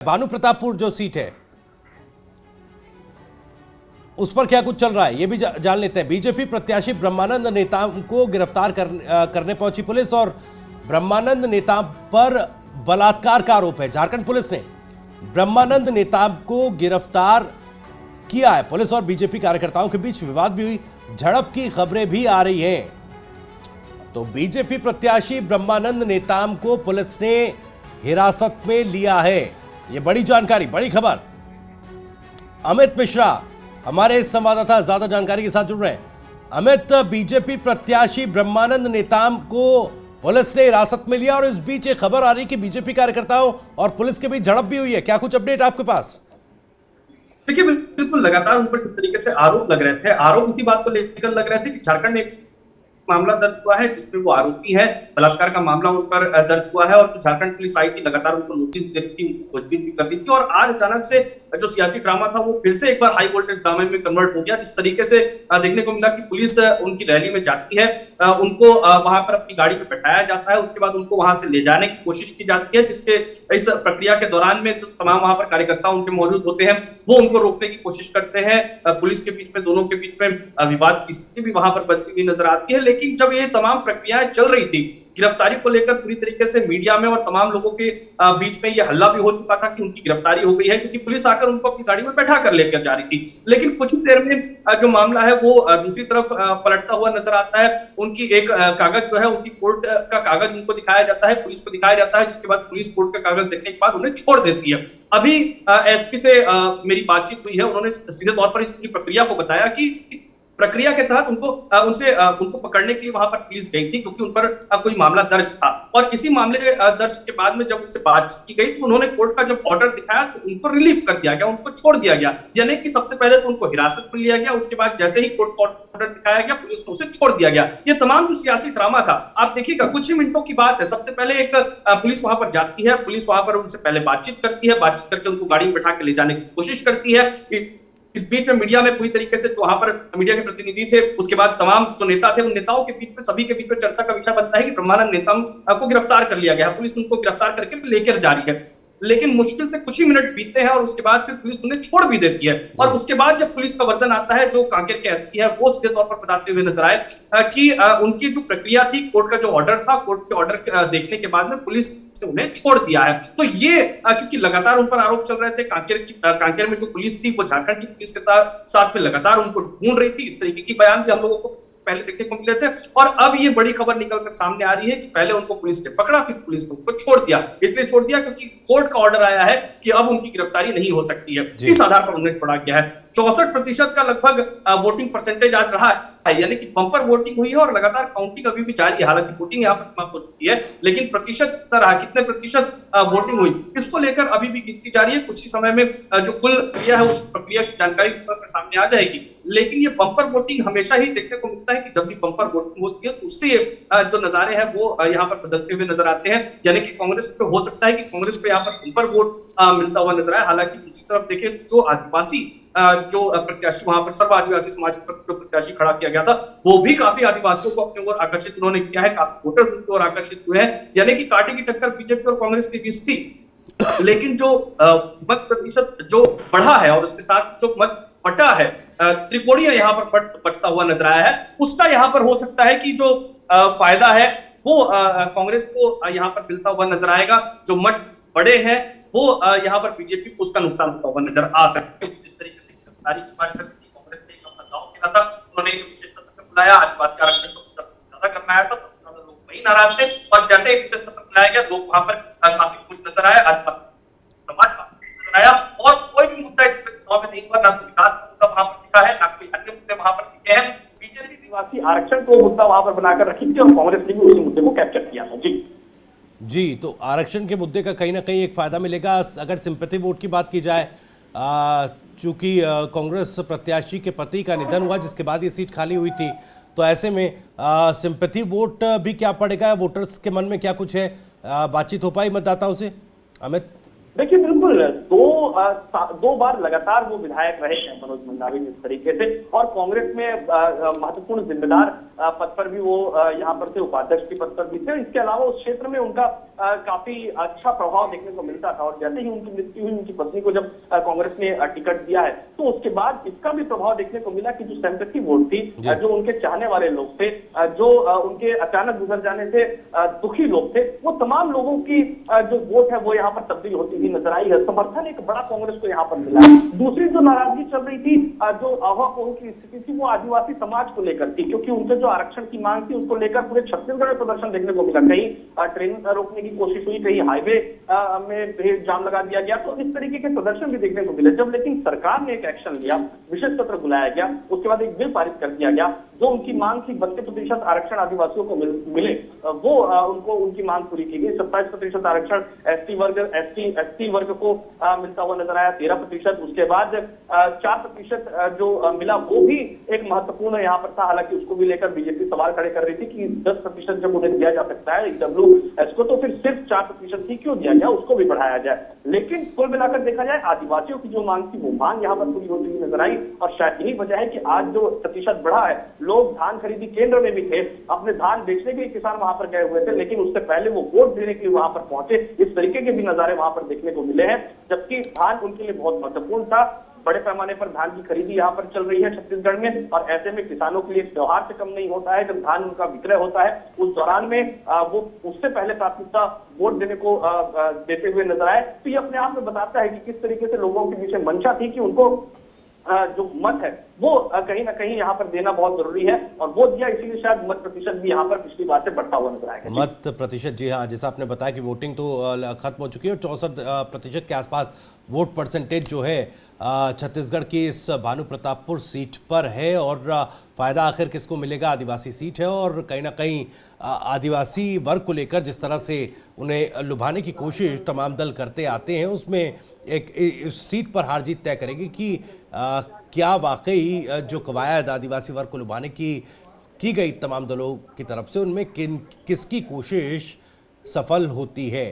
भानु प्रतापपुर जो सीट है उस पर क्या कुछ चल रहा है ये भी जान लेते हैं। बीजेपी प्रत्याशी ब्रह्मानंद नेताम को गिरफ्तार करने पहुंची पुलिस और ब्रह्मानंद नेताम पर बलात्कार का आरोप है। झारखंड पुलिस ने ब्रह्मानंद नेताम को गिरफ्तार किया है। पुलिस और बीजेपी कार्यकर्ताओं के बीच विवाद भी हुई, झड़प की खबरें भी आ रही हैं। तो बीजेपी प्रत्याशी ब्रह्मानंद नेताम को पुलिस ने हिरासत में लिया है। ये बड़ी जानकारी, बड़ी खबर। अमित मिश्रा हमारे संवाददाता ज्यादा जानकारी के साथ जुड़ रहे हैं। अमित, बीजेपी प्रत्याशी ब्रह्मानंद नेताम को पुलिस ने हिरासत में लिया और इस बीच एक खबर आ रही कि बीजेपी कार्यकर्ताओं और पुलिस के बीच झड़प भी हुई है। क्या कुछ अपडेट आपके पास? देखिए, बिल्कुल लगातार उन पर किस तरीके से आरोप लग रहे थे। आरोप इसी बात को लेकर लग रहे थे कि झारखंड में मामला दर्ज हुआ है जिसमें वो आरोपी है, बलात्कार का मामला उन पर दर्ज हुआ है और जो झारखंड पुलिस आई थी लगातार उनको नोटिस देती थी, उनको खोजबीन भी करती थी। और आज अचानक से जो सियासी ड्रामा था वो फिर से एक बार हाई वोल्टेज ड्रामे में कन्वर्ट हो गया। जिस तरीके से देखने को मिला कि पुलिस उनकी रैली में जाती है, उनको वहां पर अपनी गाड़ी में बैठाया जाता है, उसके बाद उनको वहां से ले जाने की कोशिश की जाती है, जिसके इस प्रक्रिया के दौरान में जो तमाम वहां पर कार्यकर्ता उनके मौजूद होते हैं वो उनको रोकने की कोशिश करते हैं। पुलिस के बीच में, दोनों के बीच में विवाद की स्थिति भी वहां पर बनती हुई नजर आती है। लेकिन जब ये तमाम प्रक्रियाएं चल रही थी, गिरफ्तारी को लेकर पूरी तरीके से मीडिया में और तमाम लोगों के बीच में यह हल्ला भी हो चुका था कि उनकी गिरफ्तारी हो गई है, क्योंकि पुलिस आकर उनको अपनी गाड़ी में बैठा कर लेकर जा रही थी। लेकिन कुछ ही देर में जो मामला है वो दूसरी तरफ पलटता हुआ नजर आता है। उनकी एक कागज जो है, उनकी कोर्ट का कागज उनको दिखाया जाता है, पुलिस को दिखाया जाता है, जिसके बाद पुलिस कोर्ट का कागज देखने के बाद उन्हें छोड़ देती है। अभी एसपी से मेरी बातचीत हुई है, उन्होंने सीधे तौर पर इस पूरी प्रक्रिया को बताया कि प्रक्रिया के तहत उनको पकड़ने के लिए वहां पर पुलिस गई थी, क्योंकि उन पर कोई मामला दर्ज था। और इसी मामले के दर्ज के बाद में जब उनसे बातचीत की गई तो उन्होंने कोर्ट का जब ऑर्डर दिखाया तो उनको रिलीव कर दिया गया, उनको छोड़ दिया गया। यानी कि सबसे पहले तो उनको हिरासत में लिया गया, उसके बाद जैसे ही कोर्ट का ऑर्डर दिखाया गया पुलिस ने उसे छोड़ दिया गया। ये तमाम जो सियासी ड्रामा था, आप देखिएगा कुछ ही मिनटों की बात है। सबसे पहले एक पुलिस वहां पर जाती है, पुलिस वहां पर उनसे पहले बातचीत करती है, बातचीत करके उनको गाड़ी में बैठा के ले जाने की कोशिश करती है। इस बीच में मीडिया में पूरी तरीके से जो वहां पर मीडिया के प्रतिनिधि थे, उसके बाद तमाम जो नेता थे, उन नेताओं के बीच में, सभी के बीच में चर्चा का विषय बनता है कि ब्रह्मानंद नेताम को गिरफ्तार कर लिया गया, पुलिस उनको गिरफ्तार करके लेकर जा रही है। लेकिन मुश्किल से कुछ ही मिनट बीतते हैं और उसके बाद फिर पुलिस उन्हें छोड़ भी देती है। और उसके बाद जब पुलिस का वर्जन आता है, जो कांकेर के एसपी है वो सीधे तौर पर बताते हुए नजर आए कि उनकी जो प्रक्रिया थी, कोर्ट का जो ऑर्डर था, कोर्ट के ऑर्डर देखने के बाद में पुलिस उन्हें छोड़ दिया है। तो ये क्योंकि लगातार उन पर आरोप चल रहे थे, कांकेर में जो पुलिस थी वो झारखंड की पुलिस के साथ में लगातार उनको ढूंढ रही थी। इस तरीके की बयान भी हम लोगों को पहले देखने को मिले थे। और अब ये बड़ी खबर निकलकर सामने आ रही है कि पहले उनको पुलिस ने पकड़ा, फिर पुलिस ने उनको छोड़ दिया। इसलिए छोड़ दिया क्योंकि कोर्ट का ऑर्डर आया है कि अब उनकी गिरफ्तारी नहीं हो सकती है। इस आधार पर उन्हें छोड़ा गया है। 64% का लगभग वोटिंग परसेंटेज आज रहा है, यानी कि बम्पर वोटिंग हुई है और लगातार काउंटिंग अभी भी जारी है। हालांकि वोटिंग यहाँ पर समाप्त हो चुकी है, लेकिन प्रतिशत रहा, कितने प्रतिशत वोटिंग हुई इसको लेकर अभी भी गिनती जारी है। कुछ ही समय में जो कुल प्रक्रिया है उस प्रक्रिया की जानकारी सामने आ जाएगी। लेकिन ये बम्पर वोटिंग हमेशा ही देखने को मिलता है कि जब भी बम्पर वोटिंग होती है तो उससे जो नजारे हैं वो यहाँ पर बदलते हुए नजर आते हैं। यानी कि कांग्रेस पे हो सकता है कि कांग्रेस को यहाँ पर बम्पर वोट मिलता हुआ नजर आए। हालांकि दूसरी तरफ देखें, जो आदिवासी जो प्रत्याशी वहां पर सर्व आदिवासी समाज पर जो प्रत्याशी खड़ा किया गया था, वो भी काफी आदिवासियों को अपनी ओर आकर्षित उन्होंने किया है, काफी वोटर उनकी ओर आकर्षित हुए हैं। यानी कि कांटे की टक्कर बीजेपी और कांग्रेस के बीच थी, लेकिन जो मत प्रतिशत जो बढ़ा है और उसके साथ जो मत बटा है, त्रिकोणीय यहाँ पर बढ़ता हुआ नजर आया है, उसका यहाँ पर हो सकता है कि जो फायदा है वो कांग्रेस को यहाँ पर मिलता हुआ नजर आएगा। जो मत बड़े हैं वो यहाँ पर बीजेपी को उसका नुकसान होता हुआ नजर आ सकता है। जिस तरीके से गिरफ्तारी की बात करती थी, कांग्रेस ने एक अपना दांव खेला था, उन्होंने एक विशेष सत्र बुलाया, आदिवासी आरक्षण को सबसे ज्यादा करना आया था, सबसे ज्यादा लोग वही नाराज थे। और जैसे एक विशेष सत्र बुलाया गया, लोग वहां पर काफी खुश नजर आए, आदिवासी समाज काफी खुश नजर आया। और कोई भी मुद्दा इस चुनाव में नहीं हुआ, ना तो विकास का मुद्दा वहां पर दिखा है, ना कोई अन्य मुद्दे वहां पर दिखे हैं। बीजेपी आदिवासी आरक्षण को मुद्दा वहां पर बनाकर रखी थी और कांग्रेस ने भी उसी मुद्दे को कैप्चर किया था। जी, तो आरक्षण के मुद्दे का कहीं ना कहीं एक फायदा मिलेगा। अगर सिंपैथी वोट की बात की जाए, चूंकि कांग्रेस प्रत्याशी के पति का निधन हुआ जिसके बाद ये सीट खाली हुई थी, तो ऐसे में सिंपैथी वोट भी क्या पड़ेगा, वोटर्स के मन में क्या कुछ है, बातचीत हो पाई मतदाताओं से? अमित? देखिए बिल्कुल दो बार लगातार वो विधायक रहे हैं मनोज मंडावी जिस तरीके से, और कांग्रेस में महत्वपूर्ण जिम्मेदार पद पर भी वो यहाँ पर थे, उपाध्यक्ष के पद पर भी थे। इसके अलावा उस क्षेत्र में उनका काफी अच्छा प्रभाव देखने को मिलता था, और जैसे ही उनकी मृत्यु हुई, उनकी पत्नी को जब कांग्रेस ने टिकट दिया है, तो उसके बाद इसका भी प्रभाव देखने को मिला कि जो सिंपैथी वोट थी, जो उनके चाहने वाले लोग थे, जो उनके अचानक गुजर जाने से दुखी लोग थे, वो तमाम लोगों की जो वोट है वो यहाँ पर तब्दील होती हुई नजर आई है। समर्थन एक बड़ा कांग्रेस को यहाँ पर मिला है। दूसरी जो नाराजगी चल रही थी, जो आवागमन की स्थिति थी, वो आदिवासी समाज को लेकर थी, क्योंकि उनसे जो आरक्षण की मांग थी उसको लेकर पूरे छत्तीसगढ़ में प्रदर्शन देखने को मिला। कहीं ट्रेन रोकने की कोशिश हुई, कहीं हाईवे में भी जाम लगा दिया गया, तो इस तरीके के प्रदर्शन भी देखने को मिले। जब लेकिन सरकार ने एक एक्शन लिया, विशेष सत्र बुलाया गया, उसके बाद एक बिल पारित कर दिया गया, जो उनकी मांग थी 32% आरक्षण आदिवासियों को मिले, वो उनको उनकी मांग पूरी की गई। 27% आरक्षण एसटी वर्ग को मिलता हुआ नजर आया, 13%। उसके बाद 4% जो मिला वो भी एक महत्वपूर्ण यहाँ पर था। हालांकि उसको भी लेकर बीजेपी सवाल खड़े कर रही थी कि 10% जब उन्हें दिया जा सकता है ईडब्ल्यूएस को, तो फिर सिर्फ 4% ही क्यों दिया गया, उसको भी बढ़ाया जाए। लेकिन कुल मिलाकर देखा जाए, आदिवासियों की जो मांग थी वो मांग यहाँ पर पूरी होती हुई नजर आई, और शायद यही वजह है कि आज जो प्रतिशत बढ़ा है, लोग धान खरीदी केंद्र में भी थे, अपने धान बेचने के लिए किसान वहां पर गए हुए थे, लेकिन उससे पहले वो वोट देने के लिए वहां पर पहुंचे। इस तरीके के भी नजारे वहां पर देखने को मिले हैं, जबकि धान उनके लिए बहुत महत्वपूर्ण था। बड़े पैमाने पर धान की खरीदी यहाँ पर चल रही है छत्तीसगढ़ में, और ऐसे में किसानों के लिए त्योहार से कम नहीं होता है जब धान उनका विक्रय होता है। उस दौरान में वो उससे पहले प्राथमिकता वोट देने को देते हुए नजर आए। तो ये अपने आप में बताता है कि किस तरीके से लोगों के पीछे मंशा थी कि उनको जो मत है वो कहीं ना कहीं यहाँ पर देना बहुत जरूरी है, और वो दिया, इसीलिए शायद मत प्रतिशत भी यहाँ पर पिछली बार से बढ़ता हुआ नजर आएगा। मत प्रतिशत, जी हाँ, जैसा आपने बताया कि वोटिंग तो खत्म हो चुकी है और 64% के आसपास वोट परसेंटेज जो है छत्तीसगढ़ की इस भानु प्रतापपुर सीट पर है। और फायदा आखिर किसको मिलेगा, आदिवासी सीट है, और कहीं ना कहीं आदिवासी वर्ग को लेकर जिस तरह से उन्हें लुभाने की कोशिश तमाम दल करते आते हैं, उसमें एक इस सीट पर हार जीत तय करेगी कि क्या वाकई जो कवायद आदिवासी वर्ग को लुभाने की गई तमाम दलों की तरफ से, उनमें किसकी कोशिश सफल होती है।